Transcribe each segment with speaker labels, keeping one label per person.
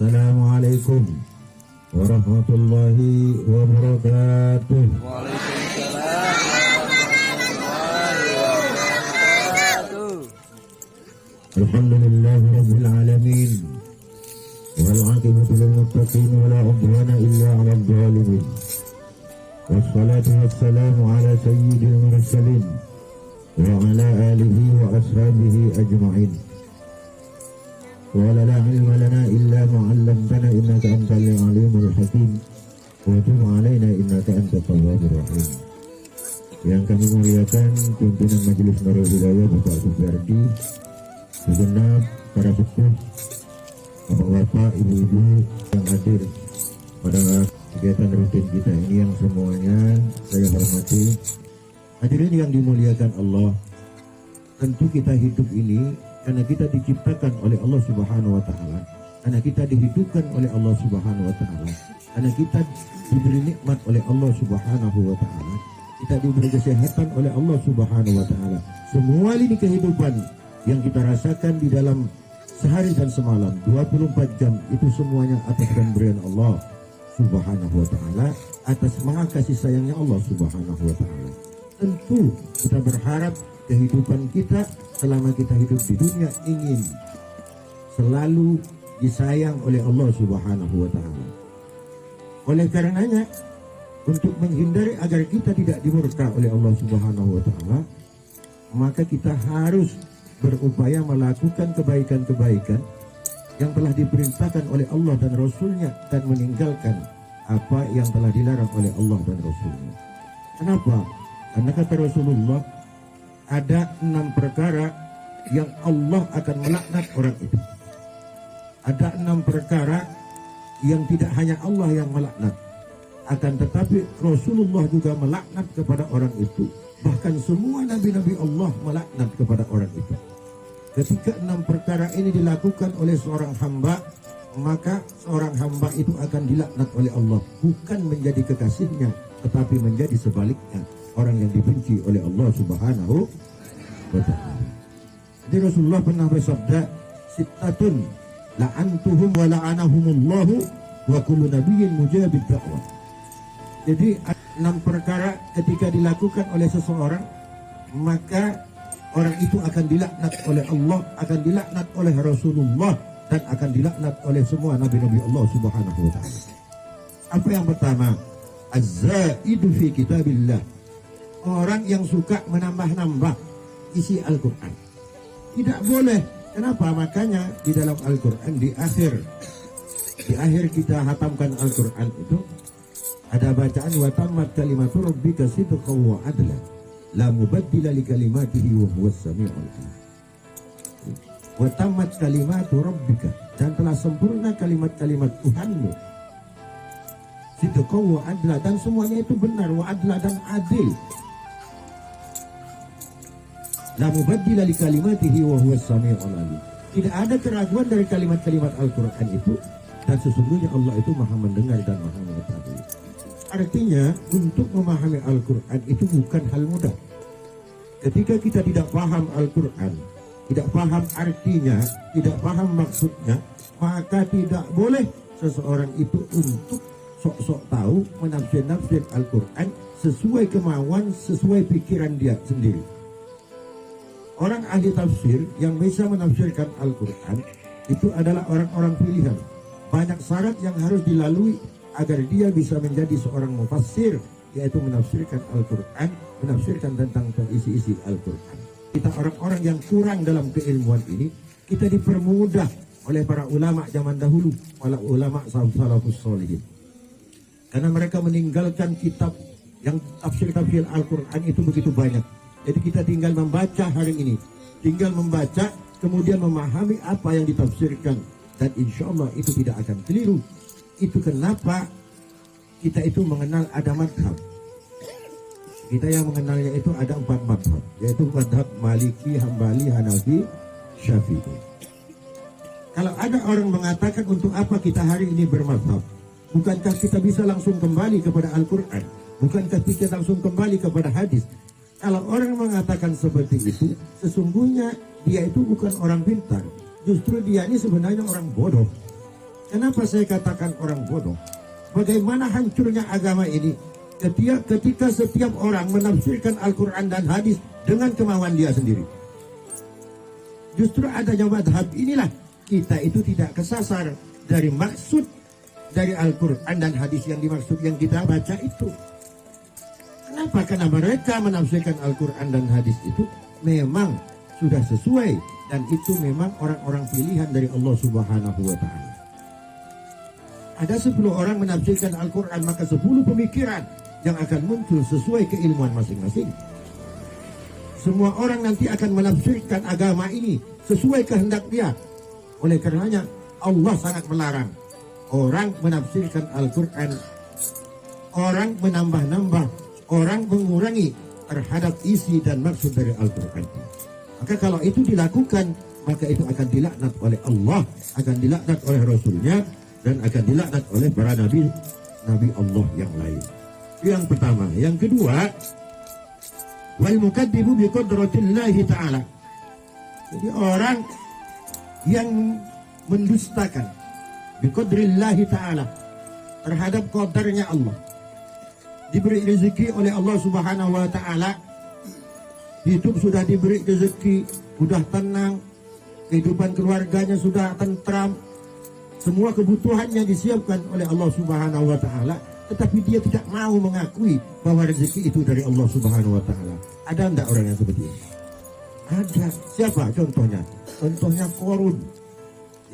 Speaker 1: Assalamualaikum warahmatullahi wabarakatuh.
Speaker 2: Waalaikumsalam warahmatullahi wabarakatuh.
Speaker 1: Alhamdulillahi rabbil alamin. Wal 'aqibatu lil muttaqin wa la 'udwana illa 'alal zalimin. Wassalatu wassalamu ala sayyidil mursalin wa ala alihi wa ashabihi ajma'in. Wa la ilma lana illa ma 'allamtana innaka antal alimul hakim. Wa tub 'alaina innaka antat tawwabur rahim. Yang kami muliakan pimpinan Majelis Nurul Hidayah Bapak Supardi, segenap para sepuh, bapak-bapak, ibu-ibu yang hadir pada kegiatan rutin kita ini yang semuanya saya hormati. Hadirin yang dimuliakan Allah, tentu kita hidup ini karena kita diciptakan oleh Allah Subhanahu wa taala, karena kita dihidupkan oleh Allah Subhanahu wa taala, karena kita diberi nikmat oleh Allah Subhanahu wa taala, kita diberi kesehatan oleh Allah Subhanahu wa taala. Semua lini kehidupan yang kita rasakan di dalam sehari dan semalam 24 jam itu semuanya atas pemberian Allah Subhanahu wa taala, atas maha kasih sayangnya Allah Subhanahu wa taala. Tentu kita berharap kehidupan kita selama kita hidup di dunia ingin selalu disayang oleh Allah Subhanahu wa taala. Oleh karenanya, untuk menghindari agar kita tidak dimurka oleh Allah Subhanahu wa taala, maka kita harus berupaya melakukan kebaikan-kebaikan yang telah diperintahkan oleh Allah dan Rasulnya, dan meninggalkan apa yang telah dilarang oleh Allah dan Rasulnya. Kenapa? Karena kata Rasulullah, ada 6 perkara yang Allah akan melaknat orang itu. Ada 6 perkara yang tidak hanya Allah yang melaknat, akan tetapi Rasulullah juga melaknat kepada orang itu. Bahkan semua nabi-nabi Allah melaknat kepada orang itu. Ketika 6 perkara ini dilakukan oleh seorang hamba, maka seorang hamba itu akan dilaknat oleh Allah, bukan menjadi kekasihnya, tetapi menjadi sebaliknya, orang yang dibenci oleh Allah Subhanahu wa ta'ala. Jadi Rasulullah pernah bersabda, sittatun la'antuhum wa la'anahumullahu wa kullu nabiyyin mujabid da'wah. Jadi 6 perkara ketika dilakukan oleh seseorang, maka orang itu akan dilaknat oleh Allah, akan dilaknat oleh Rasulullah, dan akan dilaknat oleh semua nabi-nabi Allah Subhanahu wa ta'ala. Apa yang pertama? Az-zaidu fi kitabillah. Orang yang suka menambah-nambah isi Al-Quran. Tidak boleh. Kenapa? Makanya di dalam Al-Quran di akhir kita hatamkan Al-Quran itu ada bacaan wa tammat kalimatu rabbika sidqan wa adla la mubaddila li kalimatihi wa huwas samiul alim. Wa tammat kalimatu rabbika, dan telah sempurna kalimat-kalimat Tuhanmu, sidqan wa adla, dan semuanya itu benar, wa adla, dan adil. La mubaddila li kalimatihi wa huwas samiul alim. Tidak ada keraguan dari kalimat-kalimat Al-Quran itu, dan sesungguhnya Allah itu maha mendengar dan maha mengetahui. Artinya untuk memahami Al-Quran itu bukan hal mudah. Ketika kita tidak paham Al-Quran, tidak paham artinya, tidak paham maksudnya, maka tidak boleh seseorang itu untuk sok-sok tahu menafsir Al-Quran sesuai kemauan, sesuai pikiran dia sendiri. Orang ahli tafsir yang bisa menafsirkan Al-Quran itu adalah orang-orang pilihan. Banyak syarat yang harus dilalui agar dia bisa menjadi seorang mufassir, yaitu menafsirkan Al-Quran, menafsirkan tentang isi-isi Al-Quran. Kita orang-orang yang kurang dalam keilmuan ini, kita dipermudah oleh para ulama zaman dahulu, para ulama salafus sholihin. Karena mereka meninggalkan kitab yang tafsir-tafsir Al-Quran itu begitu banyak. Jadi kita tinggal membaca hari ini, tinggal membaca, kemudian memahami apa yang ditafsirkan, dan insya Allah itu tidak akan keliru. Itu kenapa kita itu mengenal ada madhab. Kita yang mengenalnya itu ada 4 madhab, yaitu madhab Maliki, Hambali, Hanafi, Syafi'i. Kalau ada orang mengatakan untuk apa kita hari ini bermadhab, bukankah kita bisa langsung kembali kepada Al-Quran? Bukankah kita langsung kembali kepada hadis? Kalau orang mengatakan seperti itu, sesungguhnya dia itu bukan orang pintar. Justru dia ini sebenarnya orang bodoh. Kenapa saya katakan orang bodoh? Bagaimana hancurnya agama ini ketika setiap orang menafsirkan Al-Quran dan hadis dengan kemauan dia sendiri. Justru adanya madhab inilah kita itu tidak kesasar dari maksud dari Al-Quran dan hadis yang dimaksud yang kita baca itu. Kenapa? Karena mereka menafsirkan Al-Quran dan hadis itu memang sudah sesuai dan itu memang orang-orang pilihan dari Allah Subhanahu wa Ta'ala. Ada 10 orang menafsirkan Al-Quran, maka 10 pemikiran yang akan muncul sesuai keilmuan masing-masing. Semua orang nanti akan menafsirkan agama ini sesuai kehendak dia. Oleh karenanya Allah sangat melarang orang menafsirkan Al-Quran, orang menambah-nambah, orang mengurangi terhadap isi dan maksud dari Al-Quran. Maka kalau itu dilakukan, maka itu akan dilaknat oleh Allah, akan dilaknat oleh Rasulnya, dan akan dilaknat oleh para nabi Allah yang lain. Yang pertama. Yang kedua, wal mukaddimu bi qudratillahi ta'ala. Jadi orang yang mendustakan bi qadrillahi ta'ala terhadap qadarnya Allah. Diberi rezeki oleh Allah Subhanahu wa Ta'ala, hidup sudah diberi rezeki, sudah tenang, kehidupan keluarganya sudah tentram, semua kebutuhannya disiapkan oleh Allah Subhanahu wa Ta'ala, tetapi dia tidak mau mengakui bahwa rezeki itu dari Allah Subhanahu wa Ta'ala. Ada enggak orang yang seperti ini? Ada. Siapa contohnya? Contohnya Qarun.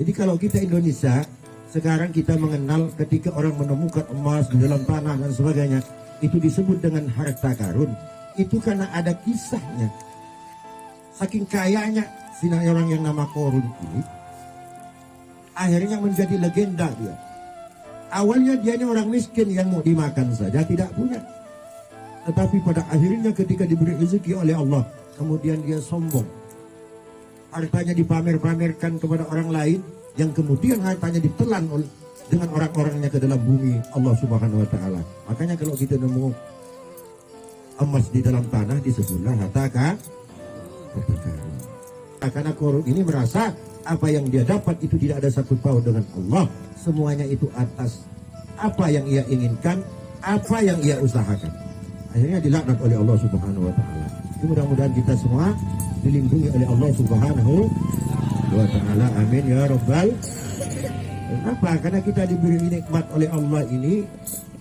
Speaker 1: Jadi kalau kita Indonesia sekarang kita mengenal ketika orang menemukan emas di dalam tanah dan sebagainya, itu disebut dengan harta karun. Itu karena ada kisahnya. Saking kayanya si orang yang nama Qarun ini, akhirnya menjadi legenda dia. Awalnya dia ini orang miskin yang mau dimakan saja, tidak punya. Tetapi pada akhirnya ketika diberi rezeki oleh Allah, kemudian dia sombong. Hartanya dipamer-pamerkan kepada orang lain, yang kemudian hartanya ditelan dengan orang-orangnya ke dalam bumi Allah Subhanahu wa Ta'ala. Makanya kalau kita nemu emas di dalam tanah disebutlah harta karun. Karena Qarun ini merasa apa yang dia dapat itu tidak ada satu paut dengan Allah. Semuanya itu atas apa yang ia inginkan, apa yang ia usahakan. Akhirnya dilaknat oleh Allah Subhanahu wa Ta'ala. Mudah-mudahan kita semua dilindungi oleh Allah Subhanahu wa Ta'ala. Amin ya rabbal. Kenapa? Karena kita diberi nikmat oleh Allah ini,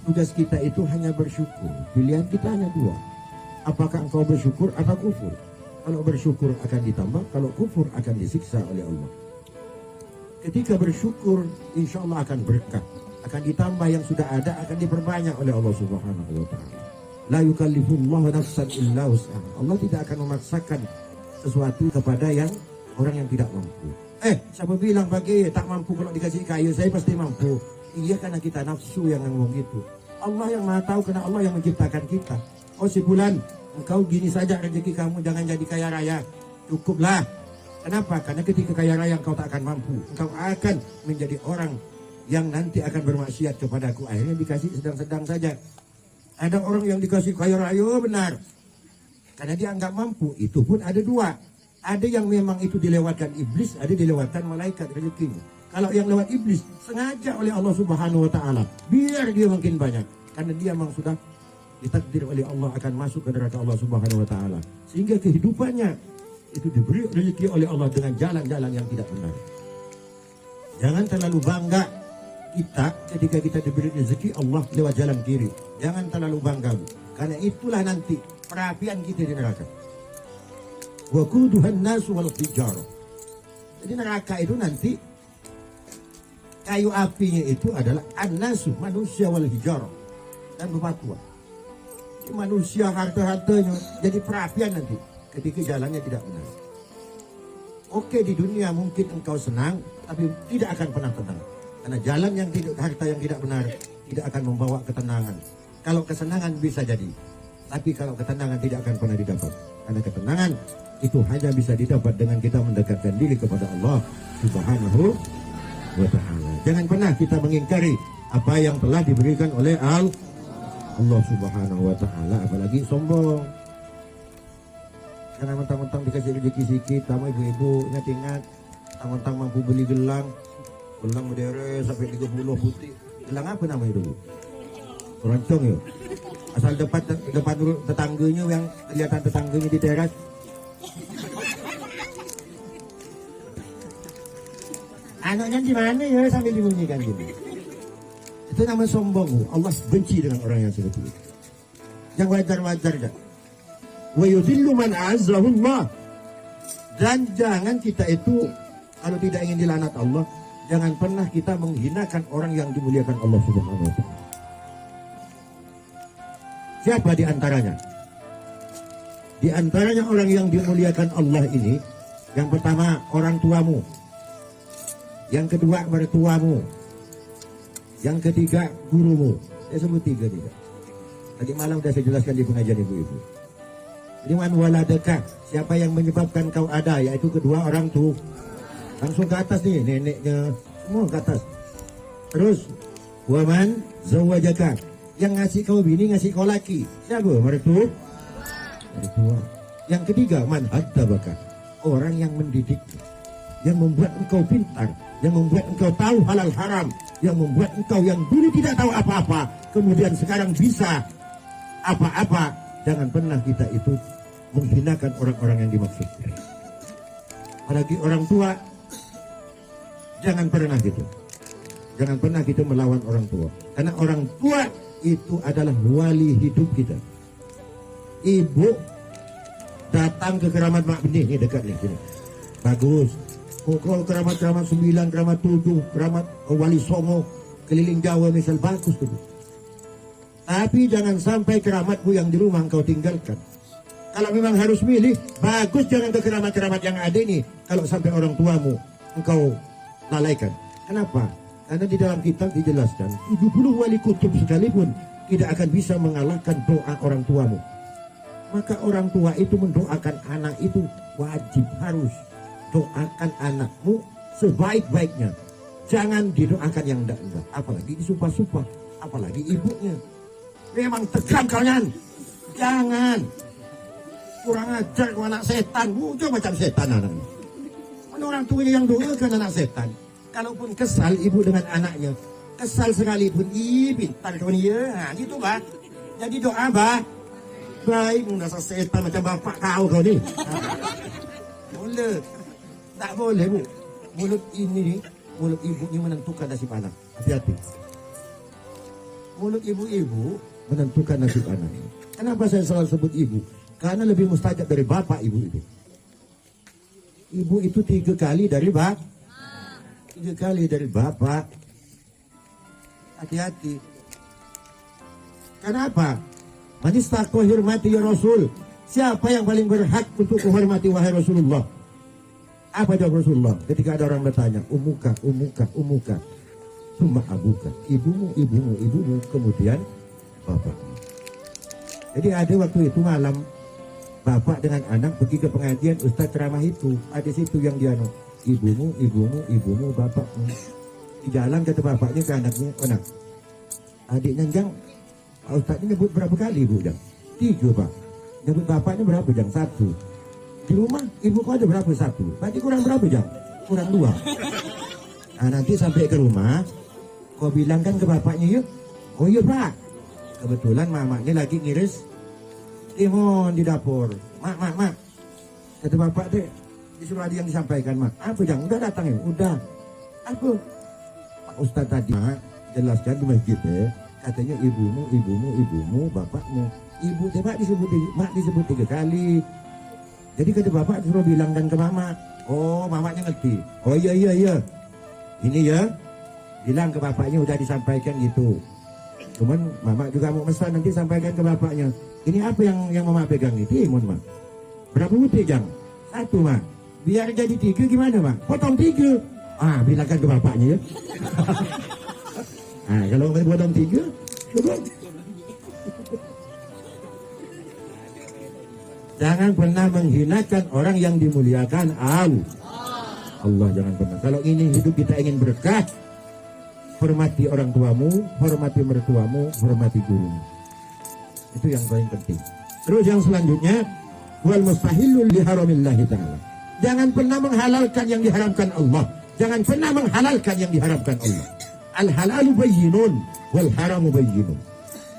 Speaker 1: tugas kita itu hanya bersyukur. Pilihan kita hanya dua. Apakah engkau bersyukur atau kufur? Kalau bersyukur akan ditambah, kalau kufur akan disiksa oleh Allah. Ketika bersyukur, insya Allah akan berkah, akan ditambah yang sudah ada, akan diperbanyak oleh Allah Subhanahu wa Ta'ala. La yukallifullahu nafsan illa wus'aha. Allah tidak akan memaksakan sesuatu kepada yang orang yang tidak mampu. Siapa bilang bagi tak mampu kalau dikasih kayu, saya pasti mampu. Iya, karena kita nafsu yang ngomong gitu. Allah yang maha tahu, karena Allah yang menciptakan kita. Oh si bulan, engkau gini saja rezeki kamu, jangan jadi kaya raya. Cukuplah. Kenapa? Karena ketika kaya raya engkau tak akan mampu. Engkau akan menjadi orang yang nanti akan bermaksiat kepadaku. Akhirnya dikasih sedang-sedang saja. Ada orang yang dikasih kaya raya benar, karena dia anggap mampu. Itu pun ada dua. Ada yang memang itu dilewatkan iblis, ada dilewatkan malaikat rezekinya. Kalau yang lewat iblis, sengaja oleh Allah Subhanahu wa Ta'ala, biar dia makin banyak. Karena dia memang sudah ditakdir oleh Allah akan masuk ke neraka Allah Subhanahu wa Ta'ala. Sehingga kehidupannya itu diberi rezeki oleh Allah dengan jalan-jalan yang tidak benar. Jangan terlalu bangga kita ketika kita diberi rezeki Allah lewat jalan kiri. Jangan terlalu bangga, karena itulah nanti perapian kita di neraka. Waquduhan nasu wal hijarah. Jadi neraka itu nanti kayu apinya itu adalah an-nasu, manusia, wal hijarah, dan bebatuan. Jadi manusia harta-hartanya jadi perapian nanti ketika jalannya tidak benar. Oke, di dunia mungkin engkau senang, tapi tidak akan pernah tenang. Karena jalan yang tidak, harta yang tidak benar tidak akan membawa ketenangan. Kalau kesenangan bisa jadi, tapi kalau ketenangan tidak akan pernah didapat. Karena ketenangan itu hanya bisa didapat dengan kita mendekatkan diri kepada Allah Subhanahu wa Ta'ala. Jangan pernah kita mengingkari apa yang telah diberikan oleh Allah Subhanahu wa Ta'ala, apalagi sombong. Karena mentang-mentang dikasih rezeki sedikit, sama ibu-ibu ingat-ingat, mentang-mentang mampu beli gelang, Gelang berderet sampai 30 putih. Gelang apa namanya dulu? Keroncong ya. Asal depan tetangganya yang kelihatan tetangganya di teras. Anaknya di mana ya sambil dibunyikan gini. Itu namanya sombong. Allah benci dengan orang yang seperti itu. Yang wajar-wajar dah. Wa yudhillu man azzahullah. Dan jangan kita itu kalau tidak ingin dilaknat Allah, jangan pernah kita menghinakan orang yang dimuliakan Allah Subhanahu wa taala. Siapa di antaranya? Di antaranya orang yang dimuliakan Allah ini, yang pertama orang tuamu, yang kedua mertuamu, yang ketiga gurumu. Saya sebut tiga. Tadi malam sudah saya jelaskan di pengajian ibu-ibu. Liman waladaka, siapa yang menyebabkan kau ada, yaitu kedua orang tua. Langsung ke atas nih, neneknya semua ke atas. Terus waman zawajaka, yang ngasih kau bini, ngasih kau laki. Siapa? Mertua. Yang ketiga man haddabaka, orang yang mendidik, yang membuat engkau pintar, yang membuat engkau tahu halal haram, yang membuat engkau yang dulu tidak tahu apa-apa, kemudian sekarang bisa apa-apa. Jangan pernah kita itu menghinakan orang-orang yang dimaksud. Apalagi orang tua, jangan pernah gitu. Jangan pernah kita melawan orang tua. Karena orang tua itu adalah wali hidup kita. Ibu datang ke keramat Mak Benih, ini dekat nih sini. Bagus. Kalau keramat-keramat 9, keramat 7, keramat Wali Songo, keliling Jawa misal, bagus tuh. Tapi jangan sampai keramatmu yang di rumah engkau tinggalkan. Kalau memang harus milih, bagus jangan ke keramat-keramat yang ada ini. Kalau sampai orang tuamu engkau lalaikan. Kenapa? Karena di dalam kitab dijelaskan 70 wali kutub sekalipun tidak akan bisa mengalahkan doa orang tuamu. Maka orang tua itu mendoakan anak itu wajib, harus. Doakan anakmu sebaik-baiknya. Jangan didoakan yang enggak-enggak. Apalagi disumpah-sumpah. Apalagi ibunya. Memang tegang kalian. Jangan. Kurang ajar ke anak setan. Muncul macam setan anaknya. Mana orang tuanya yang doakan anak setan. Kalaupun kesal ibu dengan anaknya. Kesal sekalipun. Ih pintar kau ni ya. Ha, gitu bah. Jadi doa bah. Baik dasar setan macam bapak kau ni. Boleh. Tak boleh bu. Mulut ini, mulut ibu ini menentukan nasib anak. Hati-hati. Mulut ibu-ibu menentukan nasib anak. Kenapa saya selalu sebut ibu? Karena lebih mustajab dari bapak ibu itu. Ibu itu 3 kali dari bapak. 3 kali dari bapak. Hati-hati. Kenapa? Manistak hormati ya Rasul. Siapa yang paling berhak untuk menghormati wahai Rasulullah? Apa jawab Rasulullah ketika ada orang bertanya, umuka, summa abuka, ibumu, kemudian bapakmu. Jadi ada waktu itu malam, bapak dengan anak pergi ke pengajian, ustaz ceramah itu, ada situ yang dia ibumu, bapakmu. Di jalan kata bapaknya ke anaknya, anak, adiknya Jang, ustaz ini nyebut berapa kali ibu Jang? 3 pak. Nyebut bapaknya berapa Jang? 1. Di rumah ibu kau ada berapa? 1. Berarti kurang berapa Jang? Kurang 2. Nah, nanti sampai ke rumah kau bilangkan ke bapaknya yuk. Oh iya pak, kebetulan mamanya lagi ngiris timun di dapur. Mak, kata bapak deh, disuruh ada yang disampaikan mak. Apa Jang? Udah datang ya? Udah. Apa? Pak Ustadz tadi jelaskan di masjid deh, katanya ibumu, bapakmu. Ibu deh pak mak disebut 3 kali. Jadi kata bapak disuruh bilangkan ke mama. Oh mamanya ngerti. Oh iya. Ini ya. Bilang ke bapaknya udah disampaikan gitu. Cuman mama juga mau pesan nanti sampaikan ke bapaknya. Ini apa yang mama pegang ini? Timun mak. Berapa putih Jang? 1 mak. Biar jadi 3 gimana mak? Potong 3. Ah bilangkan ke bapaknya ya. Nah kalau mau potong 3 coba. Jangan pernah menghinakan orang yang dimuliakan Allah. Jangan pernah. Kalau ini hidup kita ingin berkah, hormati orang tuamu, hormati mertuamu, hormati gurumu. Itu yang paling penting. Terus yang selanjutnya, wal mustahilul li haramillahi ta'ala. Jangan pernah menghalalkan yang diharamkan Allah. Jangan pernah menghalalkan yang diharamkan Allah. Al-halalu bayyinun wal haramu bayyinun.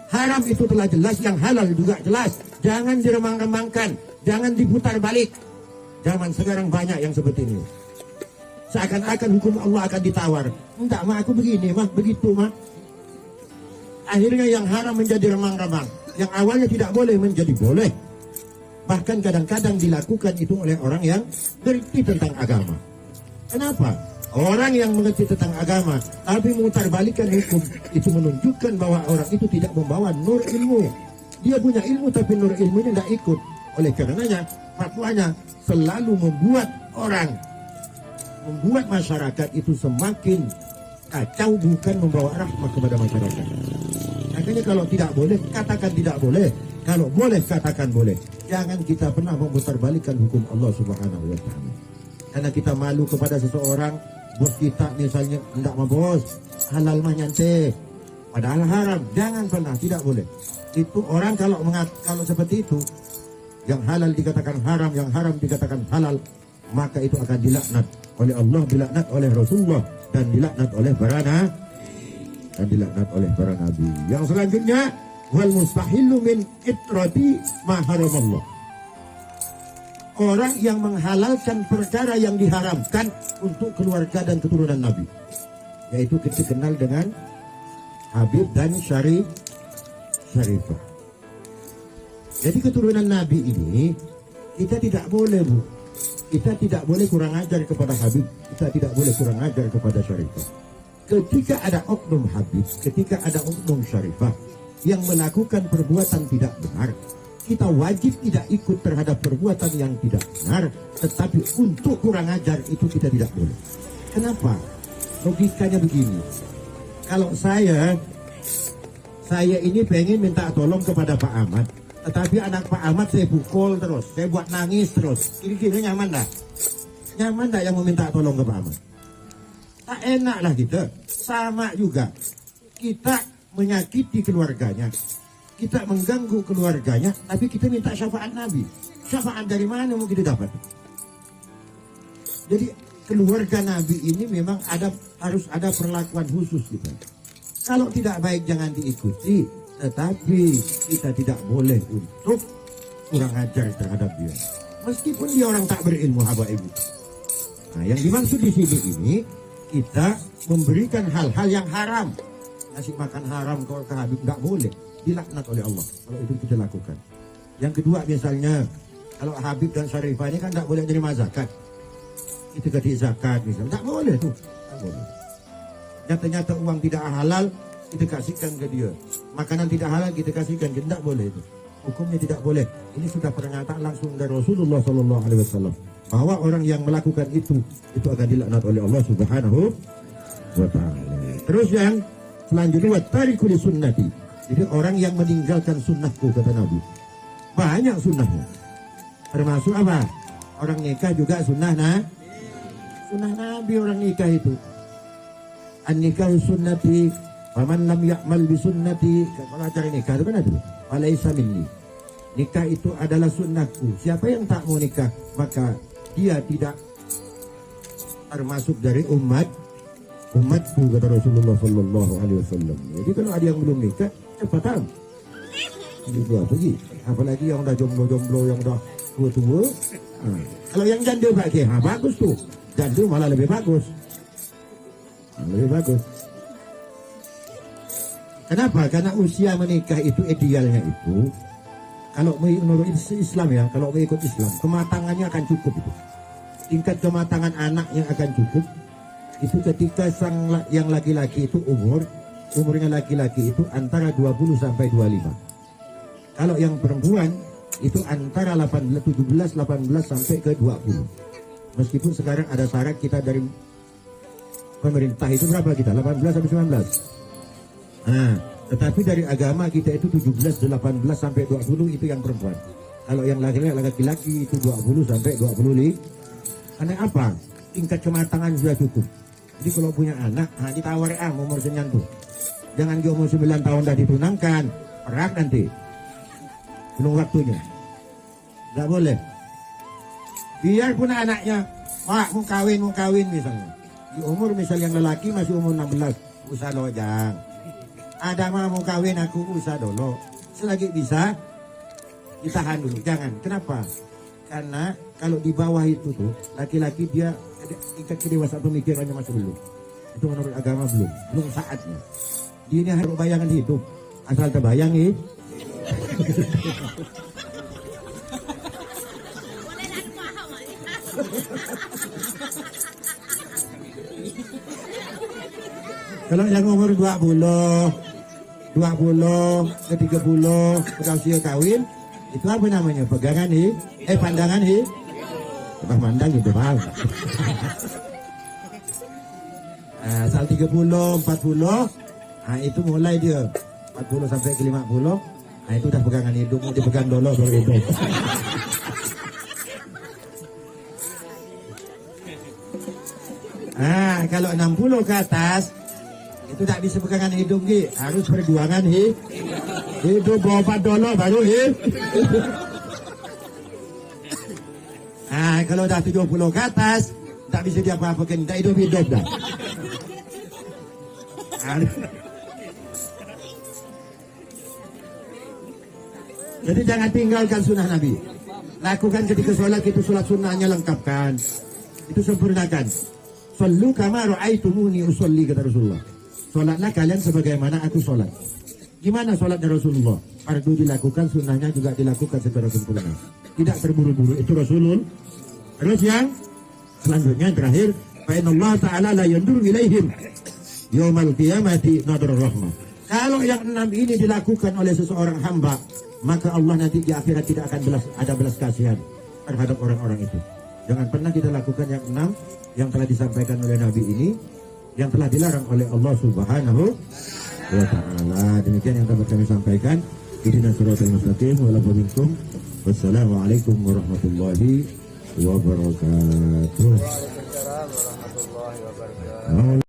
Speaker 1: Haram itu telah jelas, yang halal juga jelas. Jangan diremang-remangkan, jangan diputar balik. Zaman sekarang banyak yang seperti ini. Seakan-akan hukum Allah akan ditawar. Enggak mah, aku begini mah, begitu mah. Akhirnya yang haram menjadi remang-remang, yang awalnya tidak boleh menjadi boleh. Bahkan kadang-kadang dilakukan itu oleh orang yang mengerti tentang agama. Kenapa? Orang yang mengerti tentang agama tapi memutarbalikkan hukum, itu menunjukkan bahwa orang itu tidak membawa nur ilmu. Dia punya ilmu tapi nur ilmunya tidak ikut. Oleh karenanya fatwanya selalu membuat masyarakat itu semakin kacau, bukan membawa rahmat kepada masyarakat. Makanya kalau tidak boleh, katakan tidak boleh. Kalau boleh, katakan boleh. Jangan kita pernah memutarbalikkan hukum Allah Subhanahu wa Ta'ala. Karena kita malu kepada seseorang, bos kita misalnya, enggak mah bos, halal mah nyante, padahal haram. Jangan pernah, tidak boleh. Itu orang kalau seperti itu, yang halal dikatakan haram, yang haram dikatakan halal, maka itu akan dilaknat oleh Allah, dilaknat oleh Rasulullah, dan dilaknat oleh para nabi. Yang selanjutnya, wal mustahillu min itrati ma haramallah. Orang yang menghalalkan perkara yang diharamkan untuk keluarga dan keturunan Nabi, yaitu kita kenal dengan Habib dan Syarifah. Jadi keturunan Nabi ini kita tidak boleh, Bu. Kita tidak boleh kurang ajar kepada Habib, kita tidak boleh kurang ajar kepada Syarifah. Ketika ada oknum Habib, ketika ada oknum Syarifah yang melakukan perbuatan tidak benar, kita wajib tidak ikut terhadap perbuatan yang tidak benar, tetapi untuk kurang ajar itu kita tidak boleh. Kenapa? Logikanya begini. Kalau saya ini pengen minta tolong kepada Pak Ahmad, tetapi anak Pak Ahmad saya pukul terus, saya buat nangis terus. Kira-kira nyaman dah? Nyaman dah yang meminta tolong ke Pak Ahmad? Tak enak lah kita. Sama juga, kita menyakiti keluarganya, kita mengganggu keluarganya, tapi kita minta syafaat Nabi. Syafaat dari mana mau kita dapat? Jadi keluarga Nabi ini memang harus ada perlakuan khusus kita. Kalau tidak baik jangan diikuti, tetapi kita tidak boleh untuk kurang ajar terhadap dia. Meskipun dia orang tak berilmu, habaib. Nah, yang dimaksud di sini ini, kita memberikan hal-hal yang haram. Ngasih makan haram kalau ke Habib nggak boleh, dilaknat oleh Allah kalau itu kita lakukan. Yang kedua misalnya, kalau Habib dan Syarifah ini kan nggak boleh terima zakat, kita kasih zakat misalnya, nggak boleh tuh, nggak boleh. Nyata-nyata uang tidak halal kita kasihkan ke dia, makanan tidak halal kita kasihkan, kita nggak boleh itu. Hukumnya tidak boleh. Ini sudah pernyataan langsung dari Rasulullah SAW bahwa orang yang melakukan itu akan dilaknat oleh Allah Subhanahu wa Ta'ala. Terus yang selanjutnya, wattariku li sunnati. Jadi orang yang meninggalkan sunnahku, kata Nabi. Banyak sunnahnya. Termasuk apa? Orang nikah juga sunnah Nabi orang nikah itu. An-nikahu sunnati, faman lam ya'mal bi sunnati. Kalau acara nikah itu kan ada. Falaisa minni. Nikah itu adalah sunnahku. Siapa yang tak mau nikah, maka dia tidak termasuk dari umatku, kata Rasulullah Sallallahu Alaihi Wasallam. Jadi kalau ada yang belum nikah, cepatan juga pergi. Apalagi yang udah jomblo-jomblo, yang udah tua-tua. Kalau yang janda pakai, bagus tuh. Janda malah lebih bagus. Lebih bagus. Kenapa? Karena usia menikah itu idealnya itu, kalau menurut Islam ya, kalau mengikut Islam, kematangannya akan cukup itu. Tingkat kematangan anak yang akan cukup itu ketika yang laki-laki itu umurnya laki-laki itu antara 20 sampai 25. Kalau yang perempuan itu antara 17, 18 sampai ke 20. Meskipun sekarang ada syarat kita dari pemerintah itu berapa kita? 18 sampai 19. Nah, tetapi dari agama kita itu 17, 18 sampai 20 itu yang perempuan. Kalau yang laki-laki itu 20 sampai 25. Karena apa? Tingkat kematangan sudah cukup. Jadi kalau punya anak, ditawar umur senyan tuh. Jangan dia umur 9 tahun dah ditunangkan, perak nanti. Belum waktunya. Gak boleh. Biarpun anaknya, Pak mau kawin misalnya. Di umur misal yang lelaki masih umur 16, usah lojang. Ada mau kawin aku usah dulu. Selagi bisa ditahan dulu, jangan. Kenapa? Karena kalau di bawah itu tuh laki-laki dia tingkat kedewasaan pemikirannya masih belum. Itu menurut agama belum saatnya. Dia ini harus bayangan hidup. Asal terbayangi. Kalau yang umur 20 ke 30 udah usia kawin, itu apa namanya? Pegangan pandangan pandang gitu bang. Asal 30, 40, itu mulai dia 40 sampai ke 50, itu udah pegangan hidup, mau dipegang dulu baru hidup. Kalau 60 ke atas itu tak bisa pegangan hidung harus perjuangan hidup berobat dulu baru kalau dah 70 ke atas tak bisa dia apa-apakan, tak hidup dah. Jadi jangan tinggalkan sunnah Nabi. Lakukan ketika sholat, itu sholat sunnahnya lengkapkan, itu sempurnakan. Sallu kama ra'aitumuni usolli, kata Rasulullah. Sholatlah kalian sebagaimana aku sholat. Gimana sholatnya Rasulullah? Fardu dilakukan, sunnahnya juga dilakukan secara sempurna. Tidak terburu-buru, itu Rasulullah. Terus yang selanjutnya terakhir, fa'inallah ta'ala la yandur ilaihim yawmal qiyamati nadar rahmah. Kalau yang 6 ini dilakukan oleh seseorang hamba, maka Allah nanti di akhirat tidak akan ada belas kasihan terhadap orang-orang itu. Jangan pernah kita lakukan yang 6 yang telah disampaikan oleh Nabi ini, yang telah dilarang oleh Allah Subhanahu wa ta'ala. Demikian yang dapat kami sampaikan. Ihdinas siratal mustaqim wa la minkum. Wassalamualaikum warahmatullahi wabarakatuh.
Speaker 2: Waalaikumsalam warahmatullahi wabarakatuh.